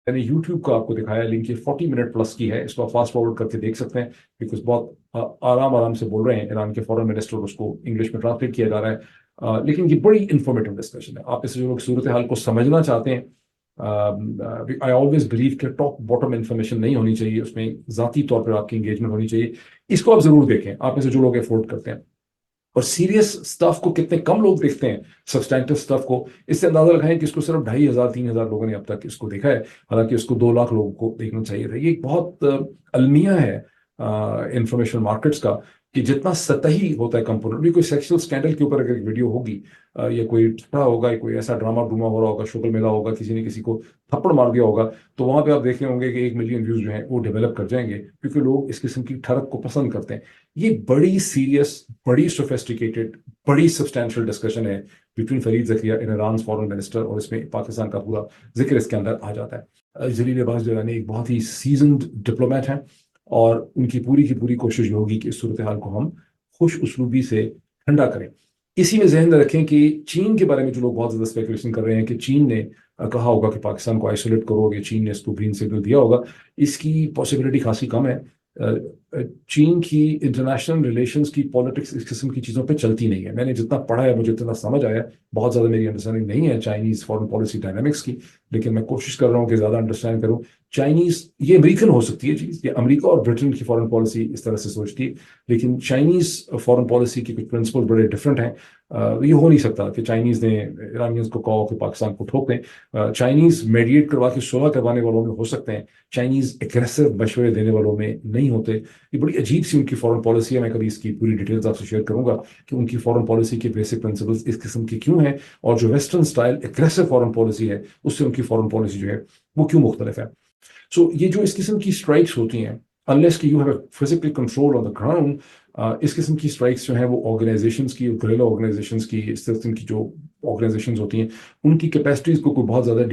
میں نے یوٹیوب کا آپ کو دکھایا لنک، یہ 40 منٹ پلس کی ہے، اس کو آپ فاسٹ فارورڈ کر کے دیکھ سکتے ہیں، بیکاز بہت آرام سے بول رہے ہیں ایران کے فورن منسٹر، اس کو انگلش میں ٹرانسلیٹ کیا جا رہا ہے، لیکن یہ بڑی انفارمیٹیو ڈسکشن ہے. آپ اس جو لوگ صورتحال کو سمجھنا چاہتے ہیں، آئی آلویز بلیو کہ ٹاپ باٹم انفارمیشن نہیں ہونی چاہیے، اس میں ذاتی طور پر آپ کی انگیجمنٹ ہونی چاہیے. اس کو آپ ضرور دیکھیں، آپ میں سے جو لوگ افورڈ کرتے ہیں. اور سیریس سٹاف کو کتنے کم لوگ دیکھتے ہیں، سبسٹینٹو سٹاف کو، اس سے اندازہ لگائیں کہ اس کو صرف 2500-3000 لوگوں نے اب تک اس کو دیکھا ہے، حالانکہ اس کو 2 لاکھ لوگوں کو دیکھنا چاہیے تھا. یہ ایک بہت المیہ ہے انفارمیشن مارکیٹس کا، کہ جتنا سطحی ہوتا ہے کمپوننٹ بھی. کوئی سیکشل اسکینڈل کے اوپر اگر ایک ویڈیو ہوگی، یا کوئی ٹھڑا ہوگا، یا کوئی ایسا ڈرامہ ڈوما ہو رہا ہوگا، شغل میلہ ہوگا، کسی نے کسی کو تھپڑ مار دیا ہوگا، تو وہاں پہ آپ دیکھ رہے ہوں گے کہ 1 ملین ویوز جو ہیں وہ ڈیولپ کر جائیں گے، کیونکہ لوگ اس قسم کی ٹھڑک کو پسند کرتے ہیں. یہ بڑی سیریس، بڑی سوفیسٹیکیٹڈ، بڑی سبسٹینشیل ڈسکشن ہے بٹوین فرید زکریہ ایران فارن منسٹر، اور اس میں پاکستان کا پورا ذکر اس کے اندر آ جاتا ہے. جلیل عباس جیلانی ایک بہت ہی سیزنڈ ڈپلومیٹ ہیں، اور ان کی پوری کوشش یہ ہوگی کہ اس صورتحال کو ہم خوش اسلوبی سے ٹھنڈا کریں. اسی میں ذہن میں رکھیں کہ چین کے بارے میں جو لوگ بہت زیادہ اسپیکولیشن کر رہے ہیں کہ چین نے کہا ہوگا کہ پاکستان کو آئسولیٹ کرو گے، چین نے اس کو گرین سگنل دیا ہوگا، اس کی پاسبلٹی خاصی کم ہے. چین کی انٹرنیشنل ریلیشنز کی پالیٹکس اس قسم کی چیزوں پہ چلتی نہیں ہے. میں نے جتنا پڑھا ہے، مجھے اتنا سمجھ آیا، بہت زیادہ میری انڈرسٹینڈنگ نہیں ہے چائنیز فارن پالیسی ڈائنامکس کی، لیکن میں کوشش کر رہا ہوں کہ زیادہ انڈرسٹینڈ کروں. چائنیز، یہ امریکن ہو سکتی ہے چیز، یہ امریکہ اور برٹن کی فارن پالیسی اس طرح سے سوچتی ہے، لیکن چائنیز فارن پالیسی کے کچھ پرنسپل بڑے ڈفرینٹ ہیں. یہ ہو نہیں سکتا کہ چائنیز نے ایرانیز کو کہا کہ پاکستان کو ٹھوک دیں. چائنیز میڈیٹ کروا کے صلح کروانے والوں میں ہو سکتے ہیں، چائنیز اگریسو مشورے دینے والوں میں نہیں ہوتے. یہ بڑی عجیب سی ان کی فارن پالیسی ہے. میں کبھی اس کی پوری ڈیٹیلز آپ سے شیئر کروں گا کہ ان کی فارن پالیسی کے بیسک پرنسپلز اس قسم کے کیوں ہیں، اور جو western style aggressive foreign policy ہے اس سے ان کی فارن پالیسی جو ہے وہ کیوں مختلف ہے. سو یہ جو اس قسم کی اسٹرائکس ہوتی ہیں، unless کہ you have a physical control on the ground، اس قسم کی اسٹرائکس جو ہیں وہ آرگنائزیشنز کی، گریلا آرگنائزیشنز کی، اس قسم کی جو آرگنائزیشنز ہوتی ہیں ان کی کیپیسٹیز کو کوئی بہت زیادہ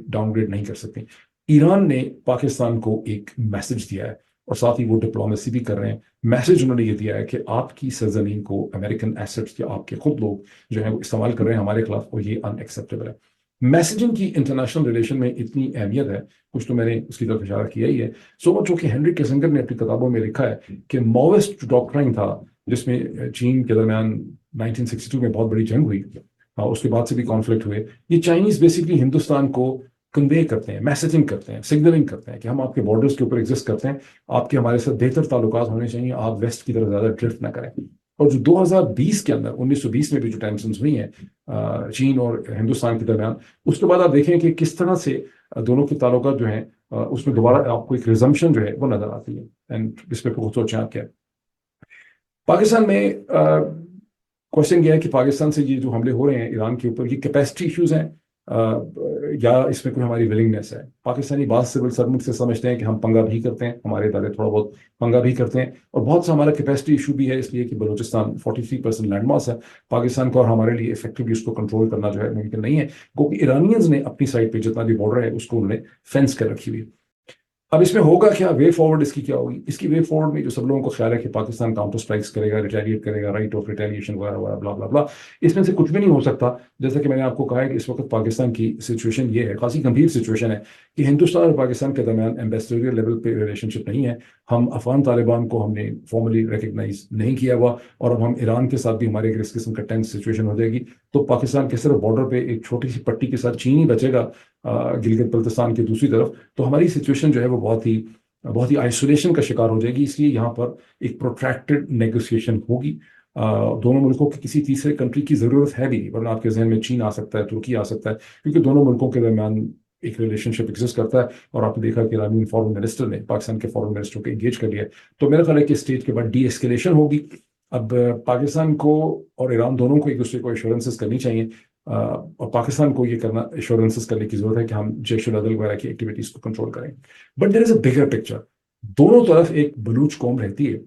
ڈاؤن گریڈ نہیں کر سکتی. ایران نے پاکستان کو ایک میسج دیا ہے، اور ساتھ ہی وہ ڈپلومیسی بھی کر رہے ہیں. میسج انہوں نے یہ دیا ہے کہ آپ کی سرزمین کو امریکن ایسٹس یا آپ کے خود لوگ جو ہیں وہ استعمال کر رہے ہیں ہمارے خلاف، اور یہ ان ایکسیپٹیبل ہے. میسیجنگ کی انٹرنیشنل ریلیشن میں اتنی اہمیت ہے، کچھ تو میں نے اس کی طرف اشارہ کیا ہی ہے. سو مچ کہ ہینری کیسنگر نے اپنی کتابوں میں لکھا ہے کہ ماوسٹ ڈاکٹرائن تھا، جس میں چین کے درمیان 1962 میں بہت بڑی جنگ ہوئی، اس کے بعد سے بھی کانفلکٹ ہوئے. یہ چائنیز بیسکلی ہندوستان کو کنوے کرتے ہیں، میسیجنگ کرتے ہیں، سگنلنگ کرتے ہیں کہ ہم آپ کے بارڈرز کے اوپر ایگزسٹ کرتے ہیں، آپ کے ہمارے ساتھ بہتر تعلقات ہونے چاہیے، آپ ویسٹ کی طرف زیادہ ڈرفٹ نہ کریں. اور جو 2020 کے اندر 1920 میں بھی جو ٹینشنز ہوئی ہیں چین اور ہندوستان کے درمیان، اس کے بعد آپ دیکھیں کہ کس طرح سے دونوں کے تعلقات جو ہیں اس میں دوبارہ آپ کو ایک ریزمپشن جو ہے وہ نظر آتی ہے. اینڈ اس پہ خود سوچیں آپ کیا. پاکستان میں کوشچن یہ ہے کہ پاکستان سے یہ جو حملے ہو رہے ہیں ایران کے اوپر، یہ کیپیسٹی ایشوز ہیں یا اس میں کوئی ہماری ولنگنیس ہے. پاکستانی بعض سول سرونٹ سے سمجھتے ہیں کہ ہم پنگا بھی کرتے ہیں، ہمارے ادارے تھوڑا بہت پنگا بھی کرتے ہیں، اور بہت سا ہمارا کیپیسٹی ایشو بھی ہے، اس لیے کہ بلوچستان 43% لینڈ ماس ہے پاکستان کا، اور ہمارے لیے افیکٹولی اس کو کنٹرول کرنا جو ہے ممکن نہیں ہے، کیونکہ ایرانیز نے اپنی سائڈ پہ جتنا بھی بارڈر ہے اس کو انہوں نے فینس کر رکھی ہوئی. اب اس میں ہوگا کیا، وے فارورڈ اس کی کیا ہوگی؟ اس کی وے فارورڈ میں جو سب لوگوں کو خیال ہے کہ پاکستان کاؤنٹر اسٹرائکس کرے گا، ریٹیلیٹ کرے گا، رائٹ آف ریٹیلیشن وغیرہ وغیرہ بلا بلا بلا، اس میں سے کچھ بھی نہیں ہو سکتا. جیسا کہ میں نے آپ کو کہا ہے کہ اس وقت پاکستان کی سچویشن یہ ہے، خاصی گمبھیر سچویشن ہے، کہ ہندوستان اور پاکستان کے درمیان ایمبیسڈریل لیول پہ ریلیشن شپ نہیں ہے. ہم افغان طالبان کو ہم نے فارملی ریکگنائز نہیں کیا ہوا، اور اب ہم ایران کے ساتھ بھی ہمارے اس قسم کا ٹینس سچویشن ہو جائے گی، تو پاکستان کے صرف بارڈر پہ ایک چھوٹی سی پٹی کے ساتھ چین ہی بچے گا گلگت بلتستان کی دوسری طرف، تو ہماری سچویشن جو ہے وہ بہت ہی آئسولیشن کا شکار ہو جائے گی. اس لیے یہاں پر ایک پروٹریکٹڈ نیگوسیشن ہوگی. دونوں ملکوں کی کسی تیسرے کنٹری کی ضرورت ہے بھی، ورنہ آپ کے ذہن میں چین آ سکتا ہے، ترکی آ سکتا ہے، کیونکہ دونوں ملکوں کے درمیان ایک ریلیشن شپ ایگزسٹ کرتا ہے. اور آپ نے دیکھا کہ ایرانی فارن منسٹر نے پاکستان کے فارن منسٹر کو انگیج کر لیا ہے. تو میرا خیال ہے کہ اسٹیج کے بعد ڈی ایسکیلیشن ہوگی. اب پاکستان کو اور ایران دونوں کو ایک دوسرے کو ایشورنسز کرنی چاہیے، اور پاکستان کو یہ کرنا ایشورنسز کرنے کی ضرورت ہے کہ ہم جیش العدل وغیرہ کی ایکٹیویٹیز کو کنٹرول کریں. But there is a bigger picture. دونوں طرف ایک بلوچ قوم رہتی ہے،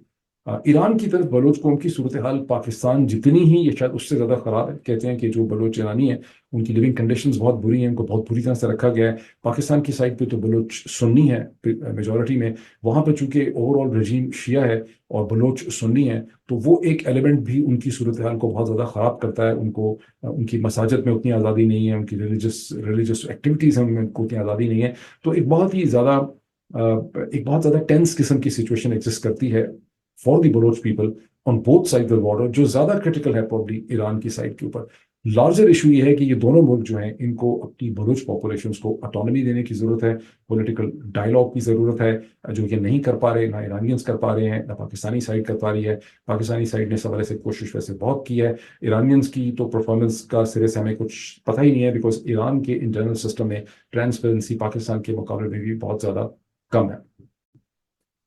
ایران کی طرف بلوچ قوم کی صورتحال پاکستان جتنی ہی یا شاید اس سے زیادہ خراب ہے. کہتے ہیں کہ جو بلوچ ایرانی ہیں ان کی لیونگ کنڈیشنز بہت بری ہیں, ان کو بہت بری طرح سے رکھا گیا ہے. پاکستان کی سائڈ پہ تو بلوچ سنی ہے میجورٹی میں, وہاں پہ چونکہ اوور آل رجیم شیعہ ہے اور بلوچ سنی ہے, تو وہ ایک ایلیمنٹ بھی ان کی صورتحال کو بہت زیادہ خراب کرتا ہے. ان کی مساجد میں اتنی آزادی نہیں ہے, ان کی ریلیجس ایکٹیویٹیز ہیں ان میں اتنی آزادی نہیں ہے. تو ایک بہت زیادہ ٹینس قسم کی سچویشن ایگزسٹ کرتی ہے for the Baloch people on both side of border, جو زیادہ کریٹیکل ہے پرابلی ایران کی سائڈ کے اوپر. لارجر ایشو یہ ہے کہ یہ دونوں ملک جو ہیں ان کو اپنی بلوچ پاپولیشنس کو اٹانومی دینے کی ضرورت ہے, پولیٹیکل ڈائلاگ کی ضرورت ہے, جو یہ نہیں کر پا رہے, نہ ایرانینس کر پا رہے ہیں, نہ پاکستانی سائڈ کر پا رہی ہے. پاکستانی سائڈ نے اس حوالے سے کوشش ویسے بہت کی ہے. ایرانینس کی تو پرفارمنس کا سرے سے ہمیں کچھ پتہ ہی نہیں ہے, بیکاز ایران کے انٹرنل سسٹم میں ٹرانسپیرنسی پاکستان کے مقابلے میں بھی بہت زیادہ کم ہے.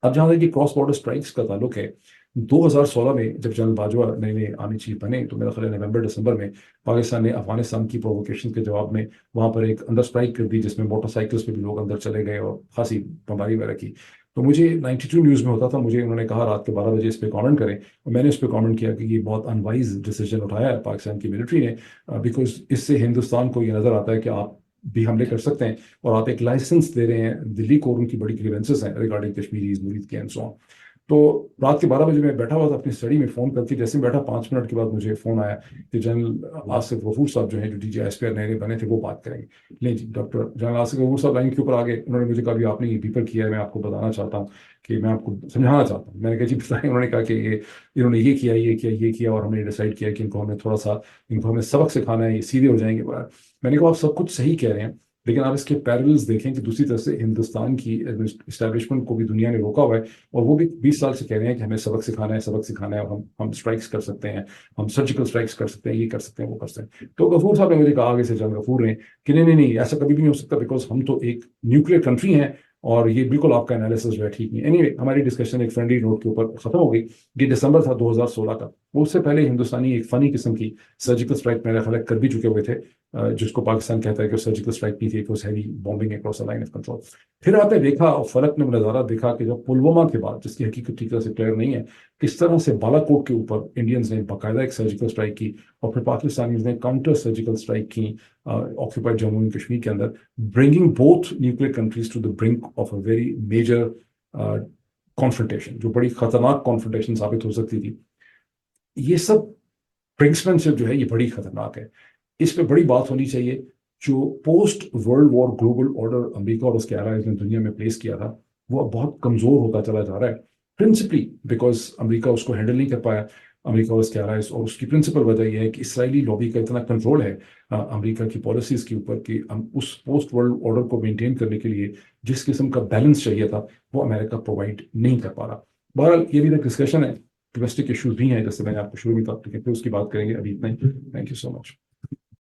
اب جہاں تک کہ کراس بارڈر اسٹرائکس کا تعلق ہے, 2016 میں جب جنرل باجوہ نئے نئے آرمی چیف بنے تو میرا خیال ہے نومبر دسمبر میں پاکستان نے افغانستان کی پرووکیشن کے جواب میں وہاں پر ایک اندر اسٹرائک کر دی, جس میں موٹر سائیکلس پہ بھی لوگ اندر چلے گئے اور خاصی بمباری وغیرہ کی. تو مجھے 92 نیوز میں ہوتا تھا, مجھے انہوں نے کہا رات کے 12 بجے اس پہ کامنٹ کریں, اور میں نے اس پہ کامنٹ کیا کہ یہ بہت انوائز ڈیسیجن اٹھایا ہے پاکستان کی ملٹری نے, بیکاز اس سے ہندوستان کو یہ نظر آتا ہے کہ آپ بھی حملے کر سکتے ہیں, اور آپ ایک لائسنس دے رہے ہیں دلی کو, ان کی بڑی گریونسز ہیں ریگارڈنگ کشمیریز مرید کے اینڈ سو آن. تو رات کے 12 بجے میں بیٹھا ہوا تھا اپنی اسٹڈی میں, فون کر کے جیسے بیٹھا 5 منٹ کے بعد مجھے فون آیا کہ جنرل آصف غفور صاحب جو ہیں, جو D G S P R نئے بنے تھے, وہ بات کریں گے. لیں جی ڈاکٹر جنرل آصف غفور صاحب لائن کے اوپر آگے, انہوں نے مجھے کہا بھی آپ نے یہ پیپر کیا ہے, میں آپ کو بتانا چاہتا ہوں, کہ میں آپ کو سمجھانا چاہتا ہوں. میں نے کہا جی بتائیں. انہوں نے کہا کہ انہوں نے یہ کیا یہ کیا یہ کیا, اور ہم نے ڈیسائیڈ کیا کہ ان کو ہمیں سبق سکھانا ہے, یہ سیدھے ہو جائیں گے. میں نے کہا آپ سب کچھ صحیح کہہ رہے ہیں, لیکن آپ اس کے پیرلز دیکھیں کہ دوسری طرف سے ہندوستان کی اسٹیبلشمنٹ کو بھی دنیا نے روکا ہوا ہے, اور وہ بھی 20 سال سے کہہ رہے ہیں کہ ہمیں سبق سکھانا ہے, اور ہم اسٹرائکس کر سکتے ہیں, ہم سرجیکل اسٹرائکس کر سکتے ہیں, یہ کر سکتے ہیں, وہ کر سکتے ہیں. تو غفور صاحب نے مجھے کہا آگے سے, جنرل غفور نے, کہ نہیں ایسا کبھی بھی نہیں ہو سکتا, بیکاز ہم تو ایک نیوکلیئر کنٹری ہیں, اور یہ بالکل آپ کا انالیسس جو ہے ٹھیک نہیں. اینی وے ہماری ڈسکشن ایک فرینڈلی نوٹ کے اوپر ختم ہو گئی. یہ دسمبر تھا 2016 کا. اس سے پہلے ہندوستانی ایک فنی قسم کی سرجیکل اسٹرائک میرا خیال کر بھی چکے ہوئے تھے, جس کو پاکستان کہتا ہے کہ سرجیکل اسٹرائک نہیں تھی, heavy bombing across the line of control. پھر آپ نے دیکھا اور فلک نے نظارہ دیکھا کہ جب پلوامہ کے بعد, جس کی حقیقت ٹھیک طرح سے کلیئر نہیں ہے, کس طرح سے بالا کوٹ کے اوپر انڈینز نے باقاعدہ ایک سرجیکل اسٹرائک کی, اور پھر پاکستانیز نے کاؤنٹر سرجیکل اسٹرائک کی آکوپائڈ جموں اینڈ کشمیر کے اندر, bringing both nuclear countries to the brink of a very major confrontation, جو بڑی خطرناک کانفرنٹیشن ثابت ہو سکتی تھی. یہ سب برنکسمینشپ جو ہے یہ بڑی خطرناک ہے. اس پہ بڑی بات ہونی چاہیے. جو post world war global order امریکہ اور اس کے الائز نے دنیا میں پلیس کیا تھا, وہ اب بہت کمزور ہوتا چلا جا رہا ہے, پرنسپلی بیکاز امریکہ اس کو ہینڈل نہیں کر پایا, امریکہ اور اس کے الائز. اور اس کی پرنسپل وجہ یہ ہے کہ اسرائیلی لابی کا اتنا کنٹرول ہے امریکہ کی پالیسیز کے اوپر, کہ اس پوسٹ ورلڈ آرڈر کو مینٹین کرنے کے لیے جس قسم کا بیلنس چاہیے تھا وہ امریکہ پرووائڈ نہیں کر پا رہا. بہرحال یہ بھی ایک ڈسکشن ہے, ڈومیسٹک ایشوز بھی ہیں, جیسے میں نے آپ کو شروع میں تھا, لیکن پھر اس کی بات کریں گے. ابھی اتنا ہی. Thank you so much.